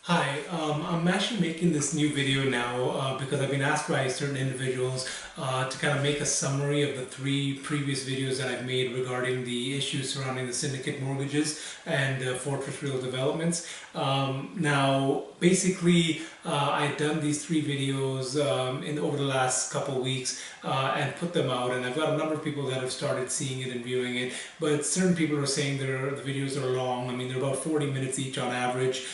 Hi, I'm actually making this new video now because I've been asked by certain individuals to kind of make a summary of the three previous videos that I've made regarding the issues surrounding the syndicate mortgages and Fortress Real Developments. Now, basically, I've done these three videos over the last couple of weeks and put them out, and I've got a number of people that have started seeing it and viewing it, but certain people are saying the videos are long. I mean, they're about 40 minutes each on average.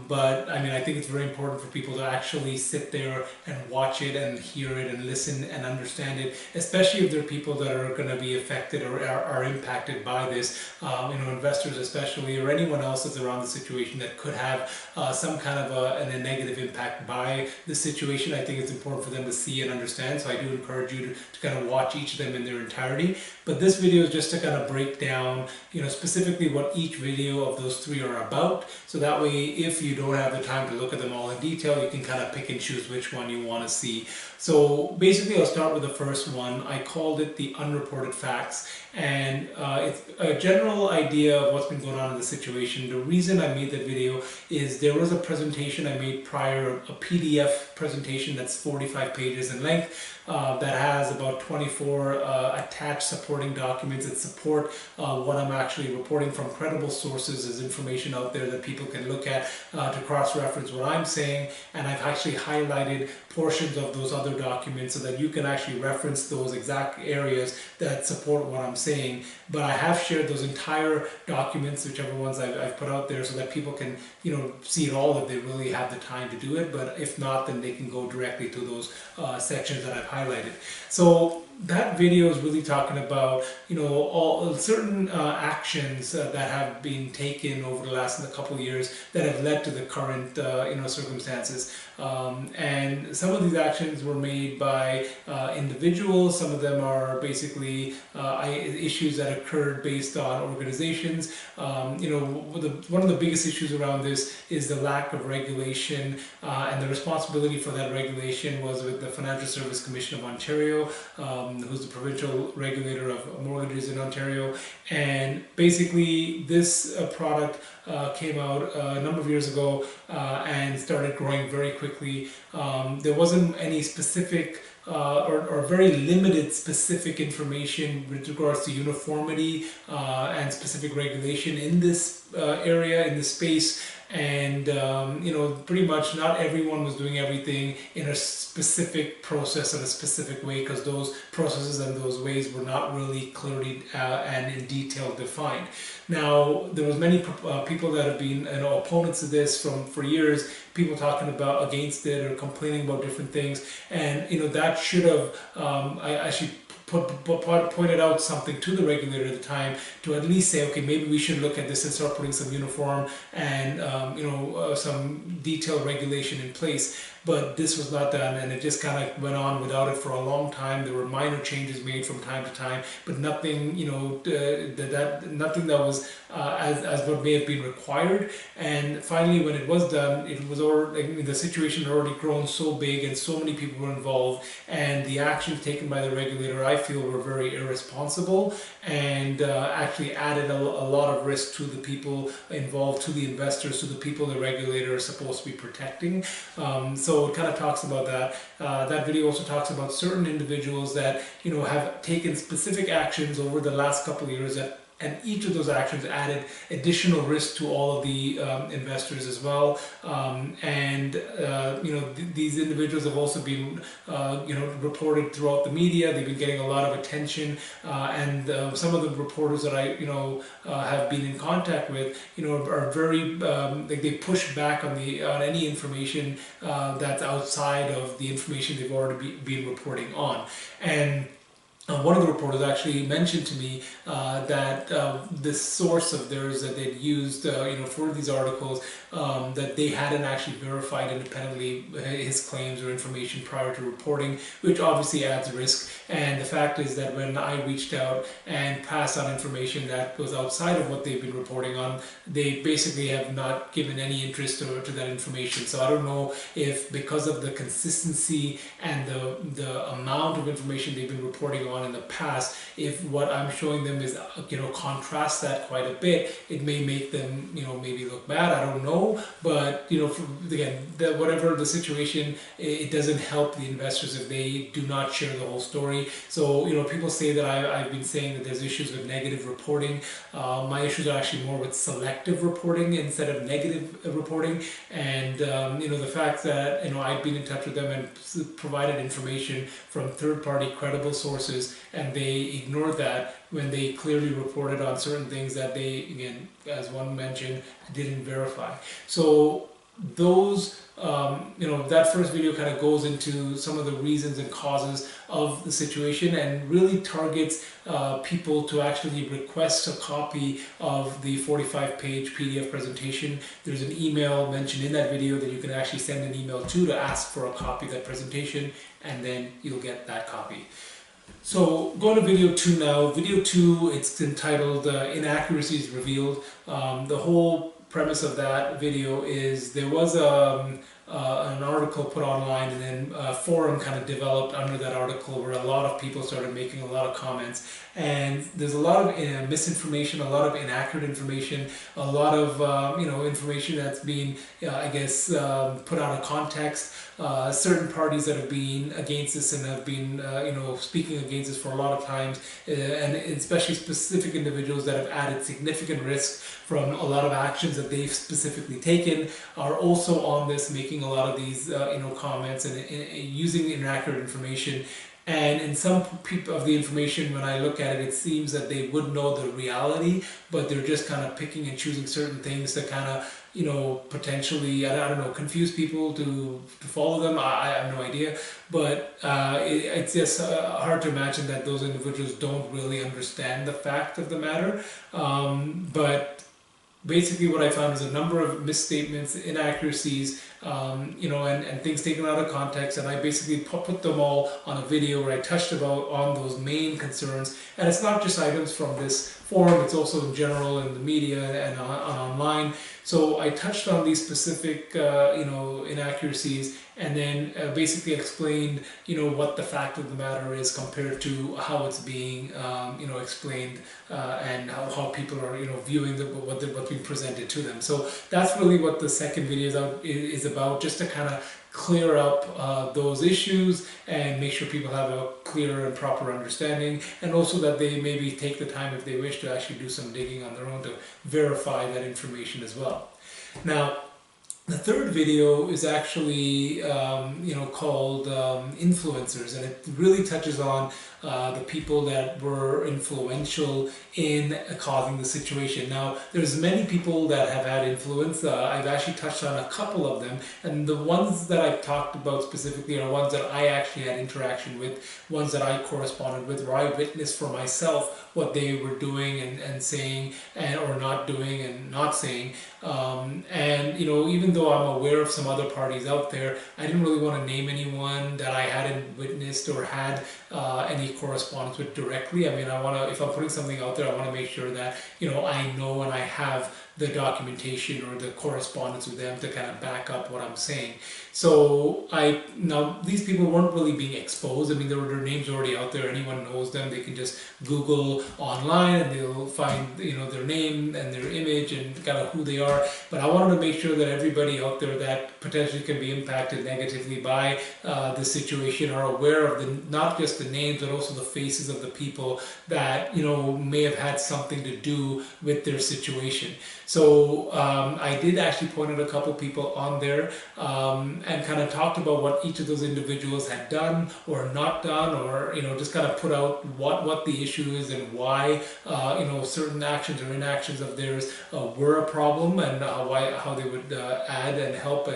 But I mean, I think it's very important for people to actually sit there and watch it and hear it and listen and understand it, especially if there are people that are going to be affected or are impacted by this, investors especially, or anyone else that's around the situation that could have some kind of a negative impact by the situation. I think it's important for them to see and understand, so I do encourage you to kind of watch each of them in their entirety. But this video is just to kind of break down, specifically what each video of those three are about, so that way if you don't have the time to look at them all in detail, you can kind of pick and choose which one you want to see. So basically, I'll start with the first one. I called it the unreported facts, and it's a general idea of what's been going on in the situation. The reason I made that video is there was a presentation I made prior, a PDF presentation that's 45 pages in length, that has about 24 attached supporting documents that support what I'm actually reporting from credible sources. There's information out there that people can look at to cross-reference what I'm saying, and I've actually highlighted portions of those other documents so that you can actually reference those exact areas that support what I'm saying. But I have shared those entire documents, whichever ones I've put out there, so that people can see it all if they really have the time to do it. But if not, then they can go directly to those sections that I've highlighted. So that video is really talking about all certain actions that have been taken over the last couple of years that have led to the current circumstances, and some of these actions were made by individuals. Some of them are basically issues that occurred based on organizations. One of the biggest issues around this is the lack of regulation, and the responsibility for that regulation was with the Financial Service Commission of Ontario, who's the provincial regulator of mortgages in Ontario. And basically this product came out a number of years ago and started growing very quickly. There wasn't any specific or very limited specific information with regards to uniformity and specific regulation in this area, in this space. And pretty much not everyone was doing everything in a specific process in a specific way, because those processes and those ways were not really clearly and in detail defined. Now, there was many people that have been opponents of this for years, people talking about against it or complaining about different things, and that should have I actually pointed out something to the regulator at the time to at least say, okay, maybe we should look at this and start putting some uniform and some detailed regulation in place. But this was not done, and it just kind of went on without it for a long time. There were minor changes made from time to time, but nothing, nothing that was as what may have been required. And finally, when it was done, it was already, the situation had already grown so big, and so many people were involved, and the actions taken by the regulator, I feel, were very irresponsible and actually added a lot of risk to the people involved, to the investors, to the people the regulator is supposed to be protecting. So it kind of talks about that. That video also talks about certain individuals that have taken specific actions over the last couple of years, and each of those actions added additional risk to all of the investors as well. These individuals have also been reported throughout the media. They've been getting a lot of attention, and some of the reporters that I have been in contact with are very they push back on any information that's outside of the information they've already been reporting on. And one of the reporters actually mentioned to me that this source of theirs that they'd used for these articles, that they hadn't actually verified independently his claims or information prior to reporting, which obviously adds risk. And the fact is that when I reached out and passed on information that was outside of what they've been reporting on, they basically have not given any interest to that information. So I don't know if, because of the consistency and the amount of information they've been reporting on in the past. If what I'm showing them is, contrasts that quite a bit, it may make them, maybe look bad. I don't know, but again, whatever the situation, it doesn't help the investors if they do not share the whole story. So people say that I've been saying that there's issues with negative reporting. My issues are actually more with selective reporting instead of negative reporting, and the fact that I've been in touch with them and provided information from third-party credible sources, and they ignored that when they clearly reported on certain things that they, again, as one mentioned, didn't verify. So those, that first video kind of goes into some of the reasons and causes of the situation, and really targets people to actually request a copy of the 45-page PDF presentation. There's an email mentioned in that video that you can actually send an email to ask for a copy of that presentation, and then you'll get that copy. So go to video 2 now. Video 2, it's entitled Inaccuracies Revealed. The whole premise of that video is there was an article put online, and then a forum kind of developed under that article where a lot of people started making a lot of comments, and there's a lot of misinformation, a lot of inaccurate information, a lot of information that's being put out of context. Certain parties that have been against this and have been speaking against this for a lot of times, and especially specific individuals that have added significant risk from a lot of actions that they've specifically taken, are also on this, making a lot of these comments and using inaccurate information. And in some people of the information, when I look at it, it seems that they would know the reality, but they're just kind of picking and choosing certain things to kind of, potentially, I don't know, confuse people to follow them. I have no idea. But it's just hard to imagine that those individuals don't really understand the fact of the matter. But basically what I found is a number of misstatements, inaccuracies, and things taken out of context, and I basically put them all on a video where I touched on those main concerns. And it's not just items from this forum, it's also in general in the media and online. So I touched on these specific, inaccuracies, and then basically explained, what the fact of the matter is compared to how it's being, explained, and how people are, viewing what's being presented to them. So that's really what the second video is about, just to kind of clear up those issues and make sure people have a clear and proper understanding, and also that they maybe take the time, if they wish, to actually do some digging on their own to verify that information as well. Now, the third video is actually, called influencers, and it really touches on the people that were influential in causing the situation. Now, there's many people that have had influence. I've actually touched on a couple of them, and the ones that I've talked about specifically are ones that I actually had interaction with, ones that I corresponded with, where I witnessed for myself what they were doing and saying, or not doing and not saying. And even though I'm aware of some other parties out there, I didn't really want to name anyone that I hadn't witnessed or had any correspondence with directly. I mean, if I'm putting something out there, I want to make sure that I know and I have the documentation or the correspondence with them to kind of back up what I'm saying. So now these people weren't really being exposed. I mean, their names already out there. Anyone knows them. They can just Google online and they'll find their name and their image and kind of who they are. But I wanted to make sure that everybody out there that potentially can be impacted negatively by the situation are aware of not just the names, but also the faces of the people that may have had something to do with their situation. So I did actually point out a couple people on there and kind of talked about what each of those individuals had done or not done, or just kind of put out what the issue is and why certain actions or inactions of theirs were a problem, and how they would add and help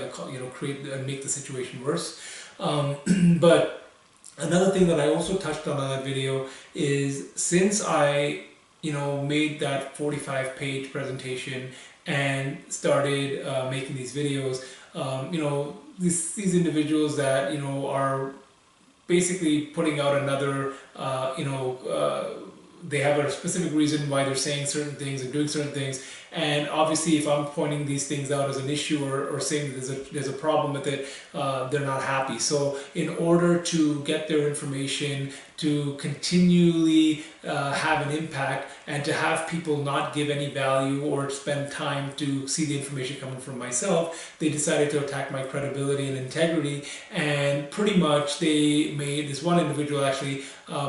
create and make the situation worse. But another thing that I also touched on that video is, since I made that 45-page presentation and started making these videos, these individuals that are basically putting out another they have a specific reason why they're saying certain things and doing certain things, And obviously, if I'm pointing these things out as an issue or saying that there's a problem with it, they're not happy. So in order to get their information, to continually have an impact, and to have people not give any value or spend time to see the information coming from myself, they decided to attack my credibility and integrity. And pretty much they made, this one individual actually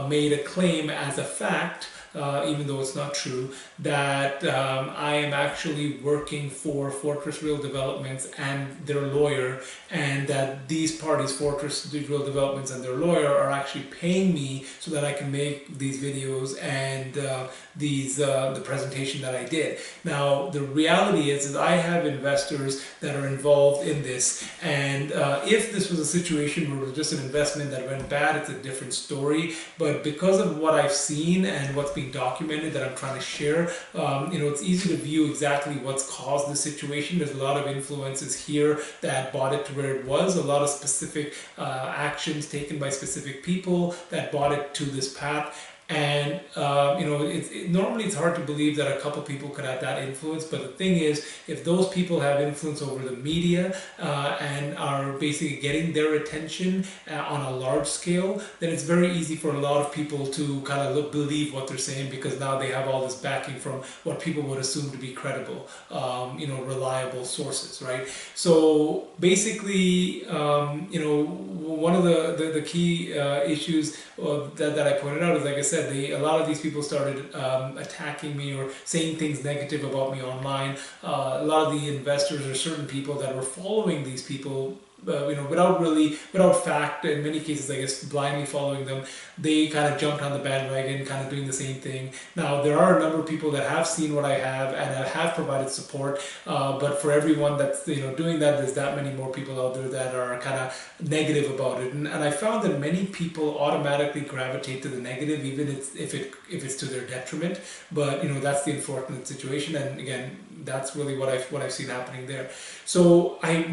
made a claim as a fact, even though it's not true, that I am actually working for Fortress Real Developments and their lawyer, and that these parties, Fortress Real Developments and their lawyer, are actually paying me so that I can make these videos and the presentation that I did. Now, the reality is I have investors that are involved in this, and if this was a situation where it was just an investment that went bad, it's a different story. But because of what I've seen and what's being documented that I'm trying to share, it's easy to view exactly what's caused the situation. There's a lot of influences here that brought it to where it was, a lot of specific actions taken by specific people that brought it to this path. And normally it's hard to believe that a couple people could have that influence, but the thing is, if those people have influence over the media and are basically getting their attention on a large scale, then it's very easy for a lot of people to kind of believe what they're saying, because now they have all this backing from what people would assume to be credible, reliable sources, right? So basically, one of the key issues that I pointed out is, like I said, a lot of these people started attacking me or saying things negative about me online. A lot of the investors or certain people that were following these people, without fact, in many cases, I guess, blindly following them, they kind of jumped on the bandwagon, kind of doing the same thing. Now, there are a number of people that have seen what I have and have provided support, but for everyone that's doing that, there's that many more people out there that are kind of negative about it. And I found that many people automatically gravitate to the negative, even if it's to their detriment. But that's the unfortunate situation, and again, that's really what I've seen happening there. So I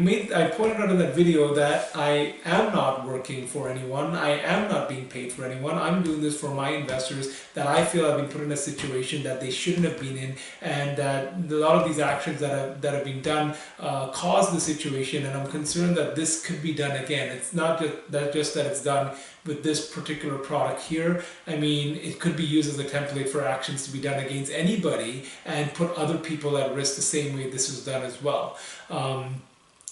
pointed out in that video that I am not working for anyone. I am not being paid for anyone. I'm doing this for my investors that I feel have been put in a situation that they shouldn't have been in, and that a lot of these actions that have been done caused the situation. And I'm concerned that this could be done again. It's not just that it's done with this particular product here. I mean, it could be used as a template for actions to be done against anybody and put other people at risk the same way this was done as well.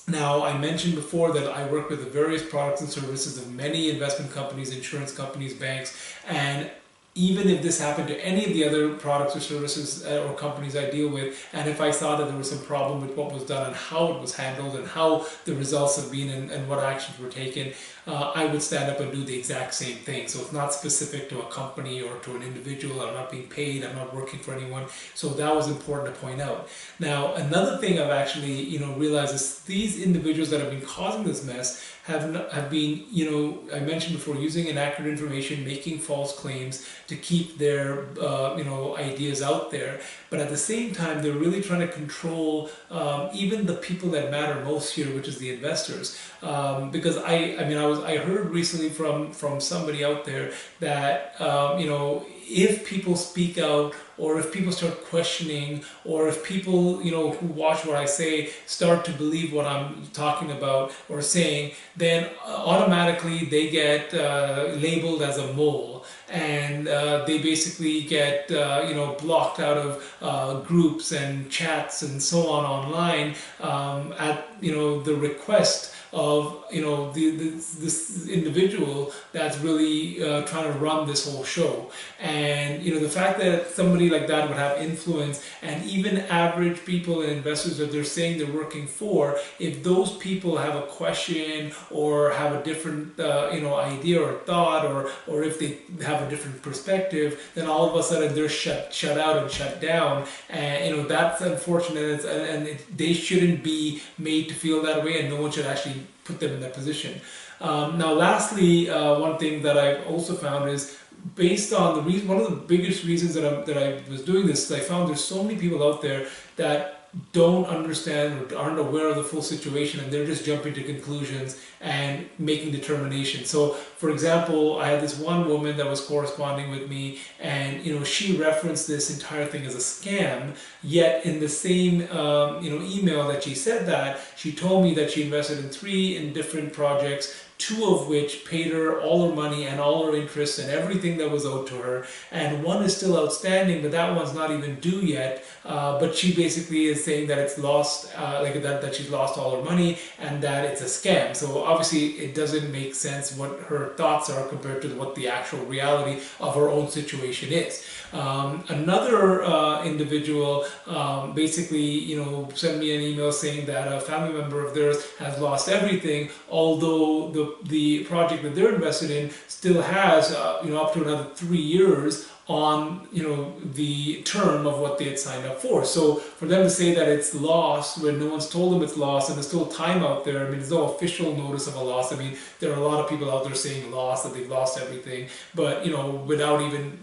Now, I mentioned before that I work with the various products and services of many investment companies, insurance companies, banks, and even if this happened to any of the other products or services or companies I deal with, and if I saw that there was some problem with what was done and how it was handled and how the results have been and what actions were taken, I would stand up and do the exact same thing. So it's not specific to a company or to an individual. I'm not being paid. I'm not working for anyone. So that was important to point out. Now, another thing I've actually realized is these individuals that have been causing this mess have been, I mentioned before, using inaccurate information, making false claims to keep their, ideas out there. But at the same time, they're really trying to control even the people that matter most here, which is the investors. Because I heard recently from somebody out there that, if people speak out, or if people start questioning, or if people, who watch what I say start to believe what I'm talking about or saying, then automatically they get labeled as a mole, and they basically get, blocked out of groups and chats and so on online at, the request of this individual that's really trying to run this whole show. And the fact that somebody like that would have influence, and even average people and investors that they're saying they're working for, if those people have a question or have a different idea or thought, or if they have a different perspective, then all of a sudden they're shut out and shut down. And that's unfortunate, and they shouldn't be made to feel that way, and no one should actually put them in that position. Now, lastly, one thing that I've also found is, based on one of the biggest reasons that I was doing this, is I found there's so many people out there that don't understand or aren't aware of the full situation, and they're just jumping to conclusions and making determinations. So for example, I had this one woman that was corresponding with me, and she referenced this entire thing as a scam, yet in the same email that she said that, she told me that she invested in 3 different projects, 2 of which paid her all her money and all her interest and everything that was owed to her, and 1 is still outstanding, but that one's not even due yet. But she basically is saying that it's lost, that she's lost all her money and that it's a scam. So obviously it doesn't make sense what her thoughts are compared to what the actual reality of her own situation is. Another individual basically sent me an email saying that a family member of theirs has lost everything, although the project that they're invested in still has up to another 3 years on the term of what they had signed up for. So for them to say that it's lost when no one's told them it's lost and there's still time out there, I mean, there's no official notice of a loss. I mean, there are a lot of people out there saying lost, that they've lost everything, but without even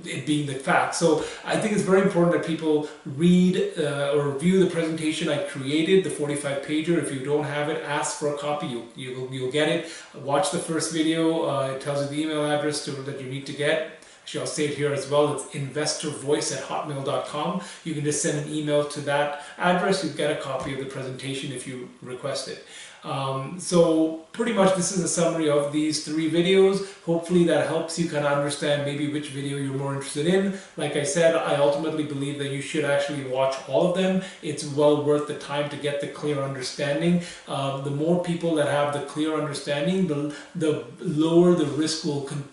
it being the fact. So I think it's very important that people read or view the presentation I created, the 45 pager. If you don't have it, ask for a copy. You'll get it. Watch the first video. It tells you the email address that you need to get. Actually, I'll say it here as well. It's investorvoice@hotmail.com. You can just send an email to that address. You get a copy of the presentation if you request it. So pretty much this is a summary of these 3 videos. Hopefully that helps you kind of understand maybe which video you're more interested in. Like I said, I ultimately believe that you should actually watch all of them. It's well worth the time to get the clear understanding. The more people that have the clear understanding, the lower the risk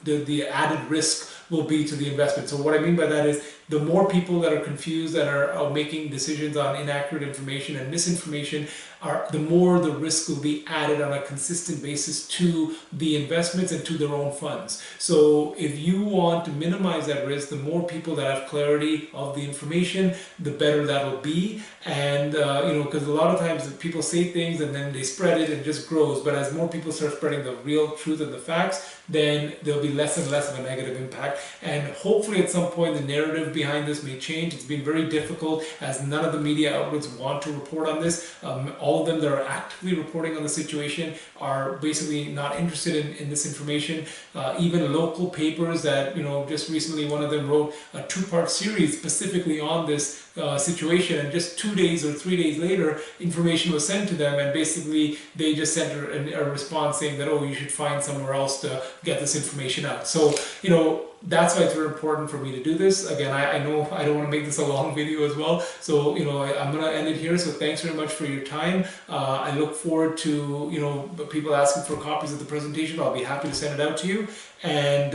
the added risk will be to the investment. So what I mean by that is the more people that are confused, that are making decisions on inaccurate information and misinformation, the more the risk will be added on a consistent basis to the investments and to their own funds. So if you want to minimize that risk, the more people that have clarity of the information, the better that will be. And because a lot of times people say things and then they spread it and it just grows. But as more people start spreading the real truth and the facts, then there'll be less and less of a negative impact. And hopefully at some point the narrative behind this may change. It's been very difficult as none of the media outlets want to report on this. All of them that are actively reporting on the situation are basically not interested in this information. Even local papers that, just recently one of them wrote a 2-part series specifically on this situation, and just 2 days or 3 days later information was sent to them, and basically they just sent a response saying that, oh, you should find somewhere else to get this information out. So that's why it's very important for me to do this. Again, I know I don't want to make this a long video as well, so I'm going to end it here. So thanks very much for your time. I look forward to people asking for copies of the presentation. I'll be happy to send it out to you, and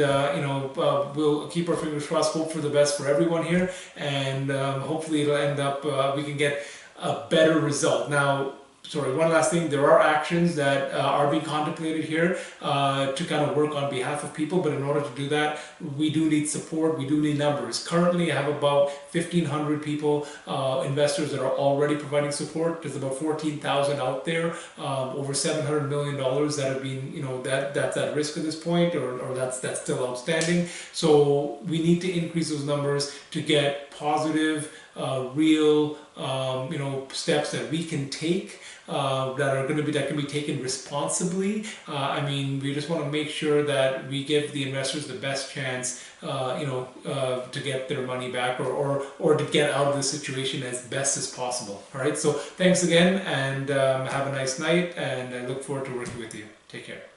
we'll keep our fingers crossed, hope for the best for everyone here, and hopefully it'll end up we can get a better result. Now, sorry, one last thing. There are actions that are being contemplated here to kind of work on behalf of people, but in order to do that, we do need support, we do need numbers. Currently, I have about 1,500 people, investors that are already providing support. There's about 14,000 out there, over $700 million that have been, that's at risk at this point, or that's still outstanding. So we need to increase those numbers to get positive, real, steps that we can take that can be taken responsibly. I mean, we just want to make sure that we give the investors the best chance, to get their money back or to get out of the situation as best as possible. All right. So thanks again, and have a nice night, and I look forward to working with you. Take care.